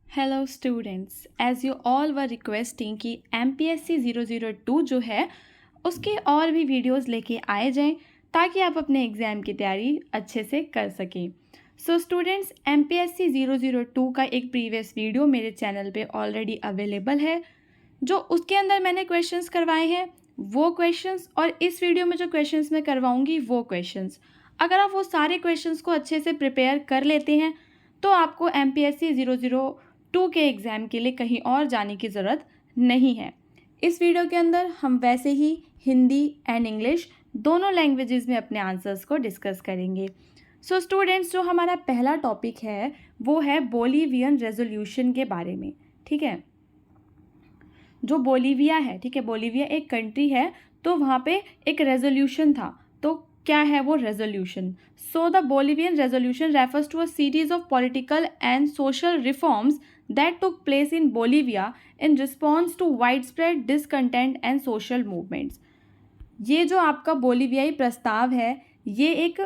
Hello students, as you all were requesting कि MPSC 002 जो है उसके और भी वीडियोस लेके आए जाएं ताकि आप अपने एग्ज़ाम की तैयारी अच्छे से कर सकें। सो स्टूडेंट्स, MPSC 002 का एक प्रीवियस वीडियो मेरे चैनल पे ऑलरेडी अवेलेबल है, जो उसके अंदर मैंने क्वेश्चंस करवाए हैं वो क्वेश्चंस, और इस वीडियो में जो क्वेश्चंस मैं करवाऊँगी वो क्वेश्चंस। अगर आप वो सारे क्वेश्चंस को अच्छे से प्रिपेयर कर लेते हैं तो आपको MPSC 002 के एग्ज़ाम के लिए कहीं और जाने की ज़रूरत नहीं है। इस वीडियो के अंदर हम वैसे ही हिंदी एंड इंग्लिश दोनों लैंग्वेजेस में अपने आंसर्स को डिस्कस करेंगे। सो स्टूडेंट्स, जो हमारा पहला टॉपिक है वो है बोलिवियन रेजोल्यूशन के बारे में। ठीक है, जो बोलिविया है, ठीक है, बोलिविया एक कंट्री है, तो वहाँ पे एक रेजोल्यूशन था। तो क्या है वो resolution? So the Bolivian resolution refers to a series of political and social reforms that took place in Bolivia in response to widespread discontent and social movements। ये जो आपका बोलिवियाई प्रस्ताव है ये एक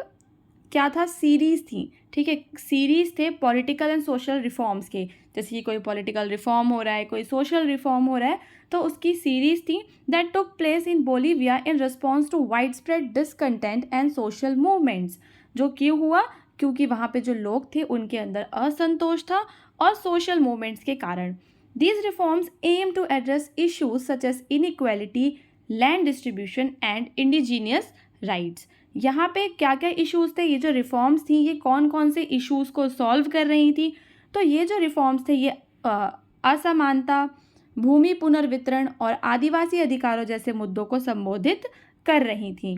क्या था, सीरीज़ थी। ठीक है, सीरीज़ थे पॉलिटिकल एंड सोशल रिफॉर्म्स के, जैसे कि कोई पॉलिटिकल रिफॉर्म हो रहा है, कोई सोशल रिफॉर्म हो रहा है, तो उसकी सीरीज़ थी that took place in Bolivia in response to wide spread discontent and social movements. जो क्यों हुआ? क्योंकि वहाँ पे जो लोग थे उनके अंदर असंतोष था और सोशल मूवमेंट्स के कारण। These reforms aim to address issues such as inequality, land distribution and indigenous rights. यहाँ पे क्या क्या इश्यूज़ थे, ये जो रिफॉर्म्स थी ये कौन कौन से इश्यूज़ को सॉल्व कर रही थी? तो ये जो रिफॉर्म्स थे ये असमानता, भूमि पुनर्वितरण और आदिवासी अधिकारों जैसे मुद्दों को संबोधित कर रही थी।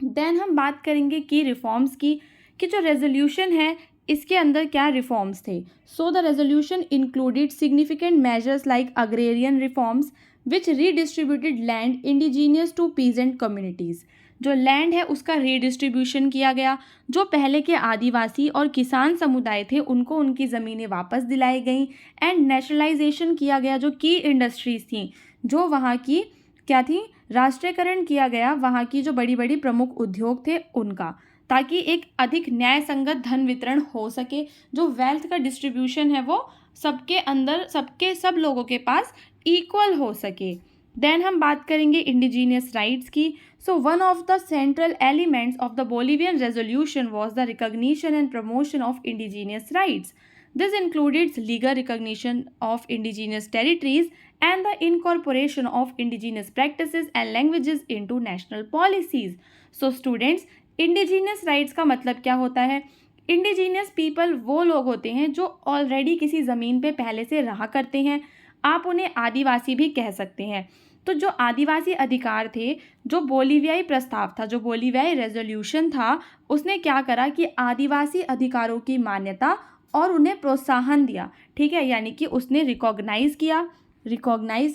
देन हम बात करेंगे की रिफॉर्म्स की, कि जो रेजोल्यूशन है इसके अंदर क्या रिफॉर्म्स थे। So the resolution included significant measures like agrarian reforms which redistributed land indigenous to peasant communities. जो लैंड है उसका रीडिस्ट्रीब्यूशन किया गया, जो पहले के आदिवासी और किसान समुदाय थे उनको उनकी ज़मीनें वापस दिलाई गई, एंड नेशनलाइजेशन किया गया जो की इंडस्ट्रीज़ थी, जो वहाँ की क्या थी, राष्ट्रीयकरण किया गया वहाँ की जो बड़ी बड़ी प्रमुख उद्योग थे उनका, ताकि एक अधिक न्याय संगत धन वितरण हो सके। जो वेल्थ का डिस्ट्रीब्यूशन है वो सबके अंदर, सब लोगों के पास इक्वल हो सके। देन हम बात करेंगे इंडिजीनियस राइट्स की। So one of the central elements of the Bolivian resolution was the recognition and promotion of indigenous rights. This included legal recognition of indigenous territories and the incorporation of indigenous practices and languages into national policies। So students, indigenous rights का मतलब क्या होता है? Indigenous people वो लोग होते हैं जो ऑलरेडी किसी ज़मीन पे पहले से रहा करते हैं, आप उन्हें आदिवासी भी कह सकते हैं। तो जो आदिवासी अधिकार थे, जो बोलिवियाई प्रस्ताव था, जो बोलिवियाई रेजोल्यूशन था, उसने क्या करा कि आदिवासी अधिकारों की मान्यता और उन्हें प्रोत्साहन दिया। ठीक है, यानी कि उसने रिकॉग्नाइज़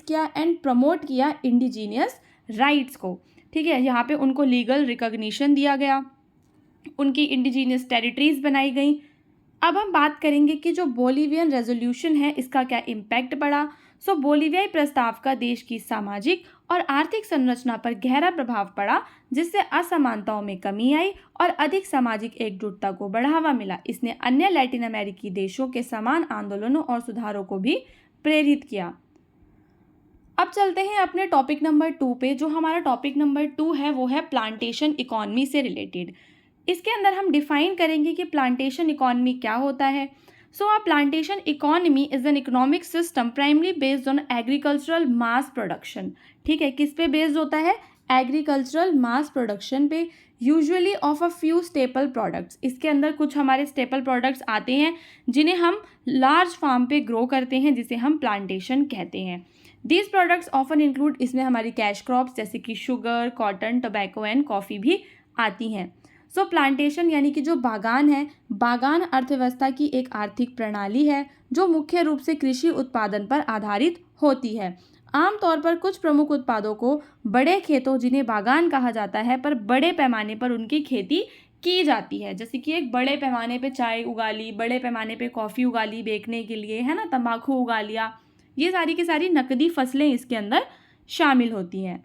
किया एंड प्रमोट किया इंडिजीनियस राइट्स को। ठीक है, यहाँ पे उनको लीगल रिकॉग्निशन दिया गया, उनकी इंडिजीनियस टेरिटरीज बनाई गई। अब हम बात करेंगे कि जो बोलिवियन रेजोल्यूशन है इसका क्या इम्पैक्ट पड़ा। सो बोलिवियाई प्रस्ताव का देश की सामाजिक और आर्थिक संरचना पर गहरा प्रभाव पड़ा, जिससे असमानताओं में कमी आई और अधिक सामाजिक एकजुटता को बढ़ावा मिला। इसने अन्य लैटिन अमेरिकी देशों के समान आंदोलनों और सुधारों को भी प्रेरित किया। अब चलते हैं अपने टॉपिक नंबर 2 पे। जो हमारा टॉपिक नंबर 2 है वो है प्लांटेशन इकॉनमी से रिलेटेड। इसके अंदर हम डिफाइन करेंगे कि प्लांटेशन इकॉनमी क्या होता है। So a plantation economy is an economic system primary based on agricultural mass production. ठीक है, किस पे बेस्ड होता है? एग्रीकल्चरल मास प्रोडक्शन पे, usually of a few staple products. इसके अंदर कुछ हमारे स्टेपल प्रोडक्ट्स आते हैं जिन्हें हम लार्ज फार्म पे ग्रो करते हैं, जिसे हम प्लांटेशन कहते हैं। दीज प्रोडक्ट्स ऑफन इंक्लूड, इसमें हमारी कैश क्रॉप्स जैसे कि sugar, cotton, tobacco and coffee भी आती हैं। सो प्लांटेशन यानी कि जो बागान है, बागान अर्थव्यवस्था की एक आर्थिक प्रणाली है जो मुख्य रूप से कृषि उत्पादन पर आधारित होती है। आमतौर पर कुछ प्रमुख उत्पादों को बड़े खेतों, जिन्हें बागान कहा जाता है, पर बड़े पैमाने पर उनकी खेती की जाती है। जैसे कि एक बड़े पैमाने पे चाय उगा ली, बड़े पैमाने पे कॉफ़ी उगा ली बेचने के लिए, है ना, तंबाकू उगा लिया, ये सारी की सारी नकदी फसलें इसके अंदर शामिल होती हैं।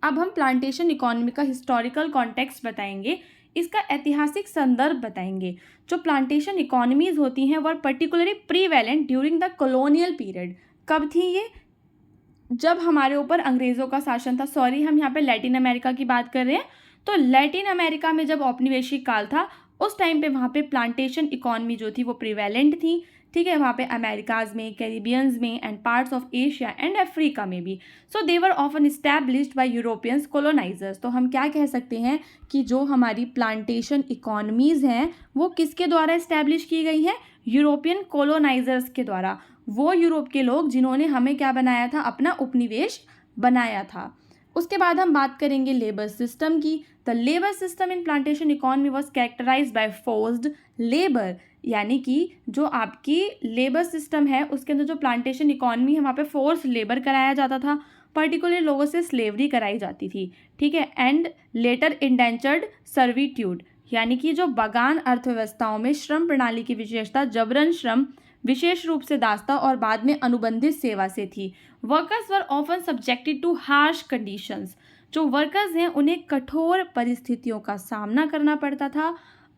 अब हम प्लांटेशन इकॉनमी का हिस्टोरिकल कॉन्टेक्स्ट बताएंगे। इसका ऐतिहासिक संदर्भ बताएंगे। जो प्लांटेशन इकोनॉमीज होती हैं वो particularly prevalent during the colonial period. कब थी ये? जब हमारे ऊपर अंग्रेज़ों का शासन था। सॉरी, हम यहाँ पे लैटिन अमेरिका की बात कर रहे हैं। तो लैटिन अमेरिका में जब औपनिवेशिक काल था उस टाइम पे वहाँ पे प्लांटेशन इकोनॉमी जो थी वो प्रिवेलेंट थी। ठीक है, वहाँ पे अमेरिकाज में, कैरिबियंस में and parts of Asia and Africa में भी। So they were often established by Europeans colonizers. तो हम क्या कह सकते हैं कि जो हमारी प्लांटेशन इकोनॉमीज़ हैं वो किसके द्वारा इस्टेब्लिश की गई हैं? यूरोपियन कोलोनाइजर्स के द्वारा। वो यूरोप के लोग जिन्होंने हमें क्या बनाया था? अपना उपनिवेश बनाया था। उसके बाद हम बात करेंगे लेबर सिस्टम की। The labour system in plantation economy was characterised by forced labour, यानी कि जो आपकी लेबर सिस्टम है उसके अंदर जो प्लांटेशन इकोनॉमी है वहाँ पे फोर्स लेबर कराया जाता था, पर्टिकुलर लोगों से स्लेवरी कराई जाती थी। ठीक है, एंड लेटर इंडेंचर्ड सर्विट्यूड, यानी कि जो बागान अर्थव्यवस्थाओं में श्रम प्रणाली की विशेषता जबरन श्रम, विशेष रूप से दास्ता और बाद में अनुबंधित सेवा से थी। Workers were often subjected too harsh conditions. जो वर्कर्स हैं उन्हें कठोर परिस्थितियों का सामना करना पड़ता था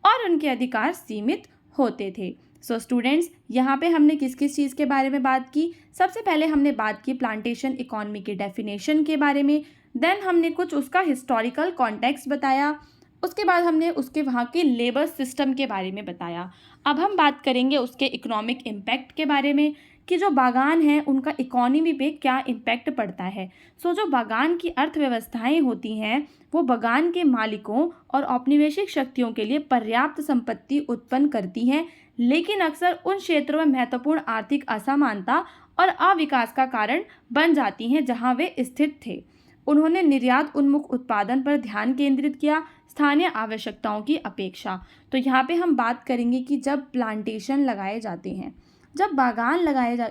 और उनके अधिकार सीमित होते थे। सो स्टूडेंट्स, यहाँ पे हमने किस किस चीज़ के बारे में बात की? सबसे पहले हमने बात की प्लांटेशन इकोनॉमी के डेफिनेशन के बारे में, देन हमने कुछ उसका हिस्टोरिकल कॉन्टेक्स्ट बताया, उसके बाद हमने उसके वहाँ के लेबर सिस्टम के बारे में बताया। अब हम बात करेंगे उसके इकोनॉमिक इम्पैक्ट के बारे में कि जो बागान हैं उनका इकोनॉमी पे क्या इम्पैक्ट पड़ता है। सो जो बागान की अर्थव्यवस्थाएं होती हैं वो बागान के मालिकों और औपनिवेशिक शक्तियों के लिए पर्याप्त संपत्ति उत्पन्न करती हैं, लेकिन अक्सर उन क्षेत्रों में महत्वपूर्ण आर्थिक असमानता और अविकास का कारण बन जाती हैं जहां वे स्थित थे। उन्होंने निर्यात उन्मुख उत्पादन पर ध्यान केंद्रित किया स्थानीय आवश्यकताओं की अपेक्षा। तो यहाँ पे हम बात करेंगे कि जब प्लांटेशन लगाए जाते हैं, जब बागान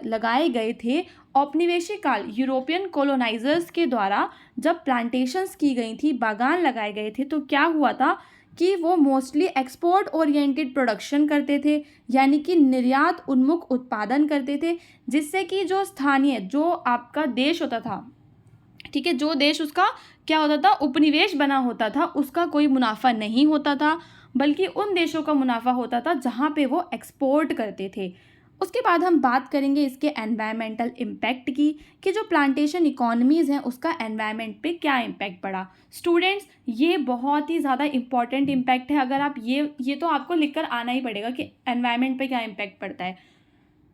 लगाए गए थे औपनिवेशिक काल यूरोपियन कोलोनाइजर्स के द्वारा, जब प्लांटेशंस की गई थी, बागान लगाए गए थे, तो क्या हुआ था कि वो मोस्टली एक्सपोर्ट ओरिएंटेड प्रोडक्शन करते थे, यानी कि निर्यात उन्मुख उत्पादन करते थे, जिससे कि जो स्थानीय जो आपका देश होता था, ठीक है, जो देश उसका क्या होता था? उपनिवेश बना होता था, उसका कोई मुनाफा नहीं होता था, बल्कि उन देशों का मुनाफा होता था जहाँ पे वो एक्सपोर्ट करते थे। उसके बाद हम बात करेंगे इसके एनवायरमेंटल इम्पैक्ट की कि जो प्लांटेशन इकोनॉमीज़ हैं उसका एनवायरमेंट पे क्या इम्पैक्ट पड़ा। स्टूडेंट्स, ये बहुत ही ज़्यादा इम्पॉर्टेंट इम्पैक्ट है। अगर आप ये तो आपको लिखकर आना ही पड़ेगा कि एनवायरमेंट पे क्या इम्पैक्ट पड़ता है।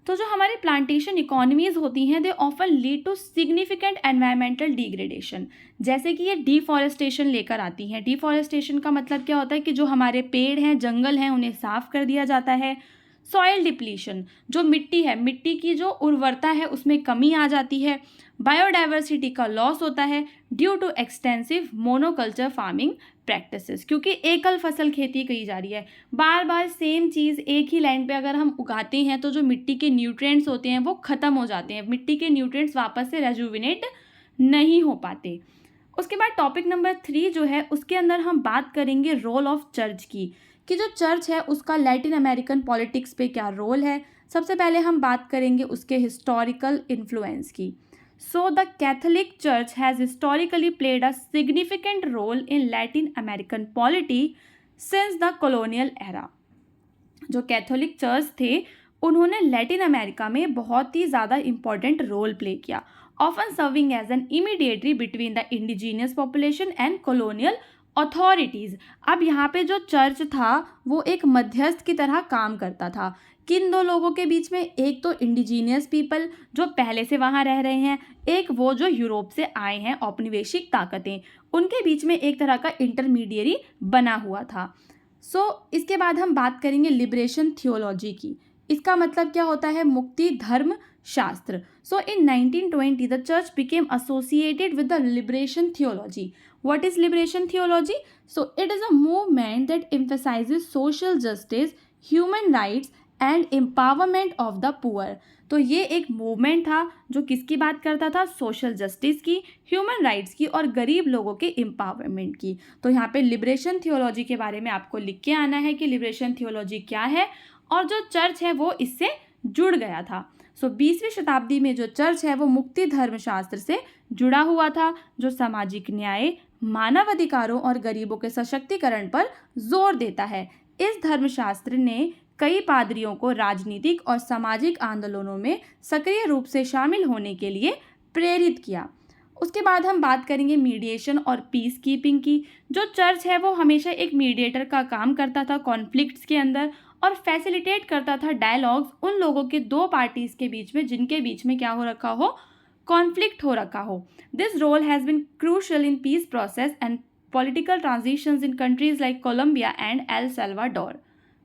तो जो हमारी प्लांटेशन इकोनॉमीज़ होती हैं they often lead to significant environmental degradation. जैसे कि ये डिफॉरेस्टेशन लेकर आती हैं। डिफॉरेस्टेशन का मतलब क्या होता है कि जो हमारे पेड़ हैं, जंगल हैं, उन्हें साफ़ कर दिया जाता है। सॉइल डिप्लीशन, जो मिट्टी है, मिट्टी की जो उर्वरता है उसमें कमी आ जाती है। बायोडाइवर्सिटी का लॉस होता है due to extensive monoculture farming practices, क्योंकि एकल फसल खेती की जा रही है। बार बार सेम चीज़ एक ही लैंड पे अगर हम उगाते हैं तो जो मिट्टी के न्यूट्रिएंट्स होते हैं वो ख़त्म हो जाते हैं, मिट्टी के न्यूट्रिएंट्स वापस से रेजुविनेट नहीं हो पाते। उसके बाद टॉपिक नंबर 3 जो है उसके अंदर हम बात करेंगे रोल ऑफ चर्च की, कि जो चर्च है उसका लैटिन अमेरिकन पॉलिटिक्स पे क्या रोल है। सबसे पहले हम बात करेंगे उसके हिस्टोरिकल इन्फ्लुएंस की। So the Catholic Church has historically played a significant role in Latin American polity since the colonial era. जो कैथोलिक चर्च थे उन्होंने लैटिन अमेरिका में बहुत ही ज़्यादा इम्पॉर्टेंट रोल प्ले किया, often serving as an intermediary between the indigenous population and colonial authorities. अब यहाँ पे जो चर्च था वो एक मध्यस्थ की तरह काम करता था। किन दो लोगों के बीच में? एक तो इंडिजीनियस पीपल जो पहले से वहाँ रह रहे हैं, एक वो जो यूरोप से आए हैं औपनिवेशिक ताकतें, उनके बीच में एक तरह का इंटरमीडियरी बना हुआ था। इसके बाद हम बात करेंगे लिबरेशन थियोलॉजी की। इसका मतलब क्या होता है? मुक्ति धर्म शास्त्र। In 1920 the church became associated with the liberation theology. What is liberation theology? So it is a movement that emphasizes social justice, human rights and empowerment of the poor. तो ये एक मूवमेंट था जो किसकी बात करता था? सोशल जस्टिस की, ह्यूमन राइट्स की और गरीब लोगों के एम्पावरमेंट की। तो यहाँ पे लिबरेशन थियोलॉजी के बारे में आपको लिख के आना है कि लिबरेशन थियोलॉजी क्या है, और जो चर्च है वो इससे जुड़ गया था। 20वीं शताब्दी में जो चर्च है वो मुक्ति धर्मशास्त्र से जुड़ा हुआ था, जो सामाजिक न्याय, मानव अधिकारों और गरीबों के सशक्तिकरण पर जोर देता है। इस धर्मशास्त्र ने कई पादरियों को राजनीतिक और सामाजिक आंदोलनों में सक्रिय रूप से शामिल होने के लिए प्रेरित किया। उसके बाद हम बात करेंगे मीडिएशन और पीस कीपिंग की। जो चर्च है वो हमेशा एक मीडिएटर का काम करता था कॉन्फ्लिक्ट्स के अंदर, और फैसिलिटेट करता था डायलॉग्स उन लोगों के दो पार्टीज के बीच में जिनके बीच में क्या हो रखा हो, कॉन्फ्लिक्ट हो रखा हो। This role has been crucial in peace process and political transitions in countries like Colombia and El Salvador.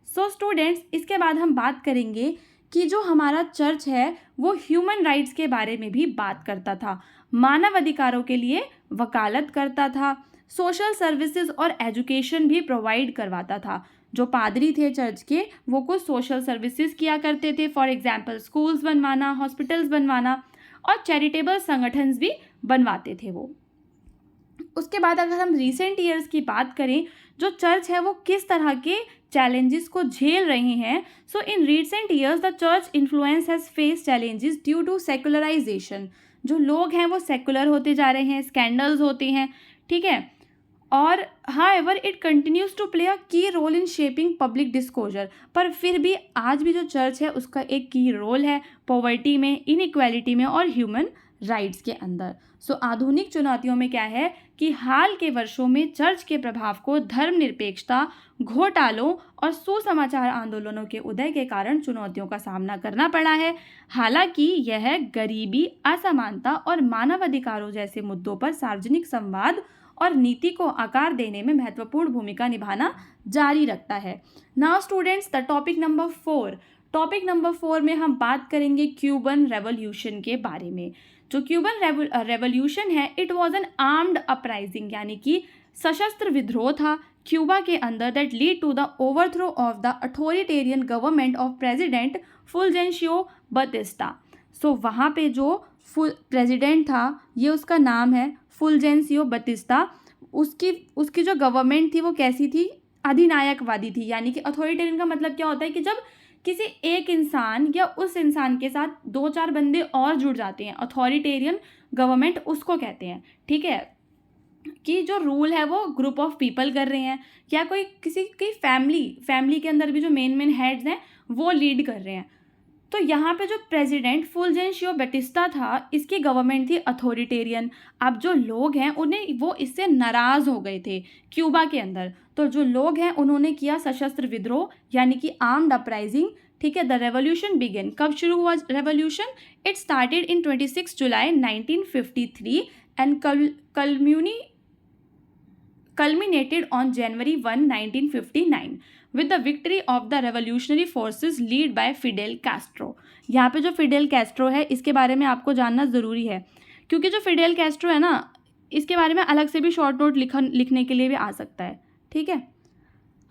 So students, इसके बाद हम बात करेंगे कि जो हमारा चर्च है वो ह्यूमन राइट्स के बारे में भी बात करता था, मानव अधिकारों के लिए वकालत करता था, सोशल सर्विसेज और एजुकेशन भी प्रोवाइड करवाता था। जो पादरी थे चर्च के वो कुछ सोशल सर्विसेज किया करते थे, फॉर एग्जांपल स्कूल्स बनवाना, हॉस्पिटल्स बनवाना और चैरिटेबल संगठन भी बनवाते थे वो। उसके बाद अगर हम रिसेंट ईयर्स की बात करें, जो चर्च है वो किस तरह के चैलेंजेस को झेल रहे हैं। So in recent years the church influence has face challenges due to secularization. जो लोग हैं वो सेकुलर होते जा रहे हैं, स्कैंडल्स होते हैं, ठीक है। और however it continues to play a key role in shaping public discourse. पर फिर भी आज भी जो चर्च है उसका एक की रोल है पॉवर्टी में, इनइक्वालिटी में और ह्यूमन राइट्स के अंदर। सो आधुनिक चुनौतियों में क्या है कि हाल के वर्षों में चर्च के प्रभाव को धर्मनिरपेक्षता, घोटालों और सुसमाचार आंदोलनों के उदय के कारण चुनौतियों का सामना करना पड़ा है। हालांकि यह गरीबी, असमानता और मानवाधिकारों जैसे मुद्दों पर सार्वजनिक संवाद और नीति को आकार देने में महत्वपूर्ण भूमिका निभाना जारी रखता है। Now students, the topic number 4। Topic number 4 में हम बात करेंगे क्यूबन रेवोल्यूशन के बारे में। जो क्यूबन रेवोल्यूशन है, it was an armed uprising, यानी कि सशस्त्र विद्रोह था क्यूबा के अंदर, that lead to the overthrow of the authoritarian government of president Fulgencio Batista. So वहाँ पे जो प्रेसिडेंट था, ये उसका नाम है फुलजेंसियो बतिस्ता। उसकी जो गवर्नमेंट थी वो कैसी थी, अधिनायकवादी थी। यानी कि अथॉरिटेरियन का मतलब क्या होता है कि जब किसी एक इंसान या उस इंसान के साथ 2-4 बंदे और जुड़ जाते हैं, अथॉरिटेरियन गवर्नमेंट उसको कहते हैं, ठीक है। कि जो रूल है वो ग्रुप ऑफ पीपल कर रहे हैं, या कोई किसी की फैमिली के अंदर भी जो मेन हेड्स हैं वो लीड कर रहे हैं। तो यहाँ पे जो प्रेसिडेंट फुलजेंशियो बतिस्ता था, इसकी गवर्नमेंट थी अथॉरिटेरियन। अब जो लोग हैं उन्हें वो इससे नाराज़ हो गए थे क्यूबा के अंदर। तो जो लोग हैं उन्होंने किया सशस्त्र विद्रोह, यानी कि आर्म्ड अपराइजिंग, ठीक है। The revolution begin. कब शुरू हुआ revolution? It started in 26 July 1953 and culminated on January 1, 1959 with the victory of the revolutionary forces led by Fidel Castro। यहाँ पे जो फिडेल कैस्ट्रो है इसके बारे में आपको जानना ज़रूरी है, क्योंकि जो फिडेल कैस्ट्रो है ना, इसके बारे में अलग से भी शॉर्ट नोट लिखने के लिए भी आ सकता है, ठीक है।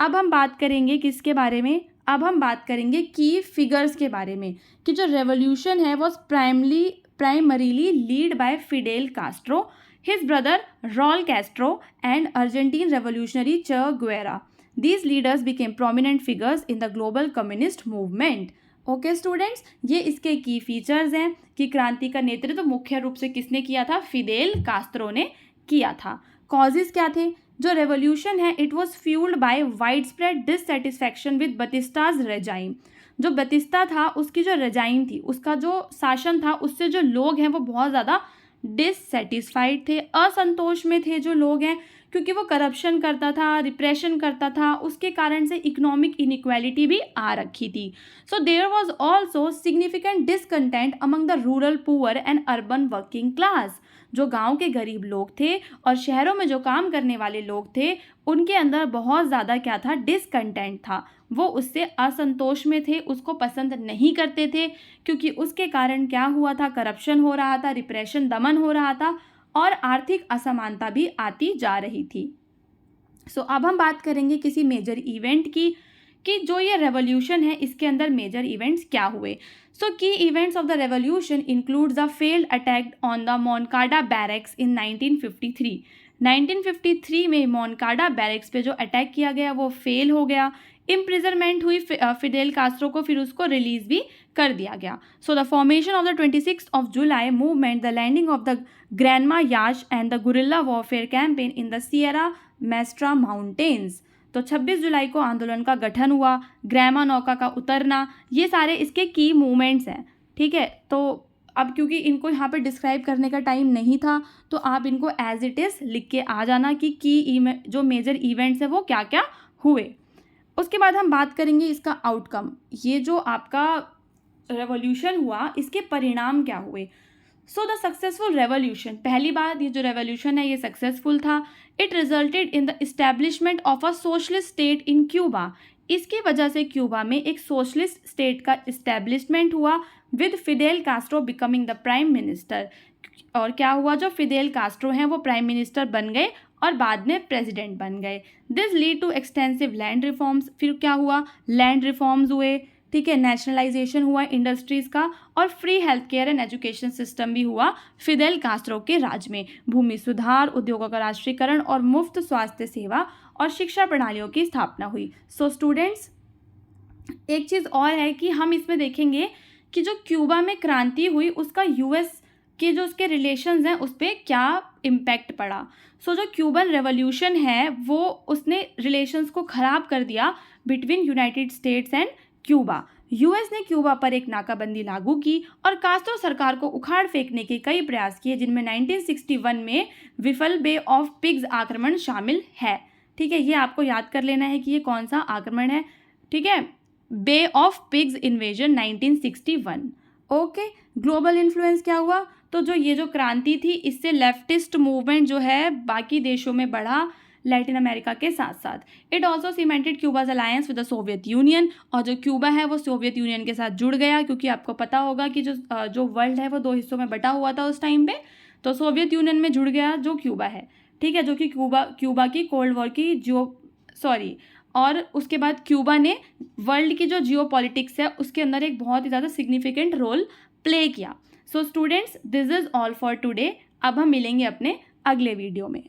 अब हम बात करेंगे किसके बारे में? अब हम बात करेंगे की फिगर्स के बारे में, कि जो रेवोल्यूशन है was primarily lead by Fidel Castro, his brother Raul Castro and Argentine revolutionary Che Guevara. These leaders became prominent figures in the global communist movement. Okay students, ये इसके की फीचर्स हैं कि क्रांति का नेतृत्व मुख्य रूप से किसने किया था? फिदेल कास्त्रो ने किया था। कॉजेज क्या थे? जो रेवोल्यूशन है it was fuelled by wide spread dissatisfaction with Batista's regime. जो बतिस्ता था उसकी जो रेजाइम थी, उसका जो शासन था, उससे जो लोग हैं वो बहुत ज़्यादा डिससेटिस्फाइड थे, असंतोष में थे जो लोग हैं, क्योंकि वो करप्शन करता था, रिप्रेशन करता था, उसके कारण से इकोनॉमिक इनइक्वालिटी भी आ रखी थी। So there was also significant discontent among the rural poor and urban working class. जो गांव के गरीब लोग थे और शहरों में जो काम करने वाले लोग थे, उनके अंदर बहुत ज़्यादा क्या था? डिसकंटेंट था। वो उससे असंतोष में थे, उसको पसंद नहीं करते थे, क्योंकि उसके कारण क्या हुआ था? करप्शन हो रहा था, रिप्रेशन, दमन हो रहा था और आर्थिक असमानता भी आती जा रही थी। सो अब हम बात करेंगे किसी मेजर इवेंट की, कि जो ये रेवोल्यूशन है इसके अंदर मेजर इवेंट्स क्या हुए। So key events of the revolution includes the failed attack on the Moncada barracks in 1953। 1953 में मोनकाडा बैरक्स पे जो अटैक किया गया वो फेल हो गया। इम्प्रिजनमेंट हुई फिडेल कास्ट्रो को, फिर उसको रिलीज़ भी कर दिया गया. So the formation of the 26th of July movement, the landing of the Granma yacht and the guerrilla warfare campaign in the Sierra Maestra mountains. तो 26 जुलाई को आंदोलन का गठन हुआ, ग्रैमा नौका का उतरना, ये सारे इसके की मूवमेंट्स हैं. ठीक है, तो अब क्योंकि इनको यहाँ पे डिस्क्राइब करने का टाइम नहीं था तो आप इनको एज इट इज़ लिख के आ जाना कि जो मेजर इवेंट्स है वो क्या क्या हुए. उसके बाद हम बात करेंगे इसका आउटकम. ये जो आपका रेवोल्यूशन हुआ इसके परिणाम क्या हुए. सो द सक्सेसफुल रेवोल्यूशन, पहली बात ये जो रेवोल्यूशन है ये सक्सेसफुल था. It resulted in the establishment of a socialist state in Cuba. इसकी वजह से क्यूबा में एक सोशलिस्ट स्टेट का इस्टेब्लिशमेंट हुआ with Fidel Castro becoming the prime minister. और क्या हुआ, जो फिडेल कास्ट्रो हैं वो प्राइम मिनिस्टर बन गए और बाद में प्रेसिडेंट बन गए. This lead to extensive land reforms. फिर क्या हुआ, लैंड रिफॉर्म्स हुए. ठीक है, नेशनलाइजेशन हुआ इंडस्ट्रीज़ का और free health care and education system भी हुआ फिदेल कास्ट्रो के राज में. भूमि सुधार, उद्योगों का राष्ट्रीयकरण और मुफ्त स्वास्थ्य सेवा और शिक्षा प्रणालियों की स्थापना हुई. सो स्टूडेंट्स, एक चीज़ और है कि हम इसमें देखेंगे कि जो क्यूबा में क्रांति हुई उसका यूएस के जो उसके रिलेशंस हैं उस पर क्या इम्पैक्ट पड़ा. सो जो क्यूबन रेवोल्यूशन है वो उसने रिलेशंस को ख़राब कर दिया between United states and Cuba. US ने क्यूबा पर एक नाकाबंदी लागू की और कास्ट्रो सरकार को उखाड़ फेंकने के कई प्रयास किए, जिनमें 1961 में विफल बे ऑफ पिग्स आक्रमण शामिल है. ठीक है, ये आपको याद कर लेना है कि ये कौन सा आक्रमण है. ठीक है, Bay of Pigs invasion 1961. Okay, global influence क्या हुआ, तो जो ये जो क्रांति थी इससे लेफ्टिस्ट मूवमेंट जो है बाकी देशों में बढ़ा लैटिन अमेरिका के साथ साथ. It also cemented Cuba's alliance with the Soviet Union. और जो क्यूबा है वो सोवियत यूनियन के साथ जुड़ गया, क्योंकि आपको पता होगा कि जो वर्ल्ड है वो दो हिस्सों में बटा हुआ था उस टाइम पे. तो सोवियत यूनियन में जुड़ गया जो क्यूबा है. ठीक है, जो कि क्यूबा की कोल्ड वॉर की और उसके बाद क्यूबा ने वर्ल्ड की जो जियो पॉलिटिक्स है उसके अंदर एक बहुत ही ज़्यादा सिग्निफिकेंट रोल प्ले किया. So students, this is all for today. अब हम मिलेंगे अपने अगले वीडियो में.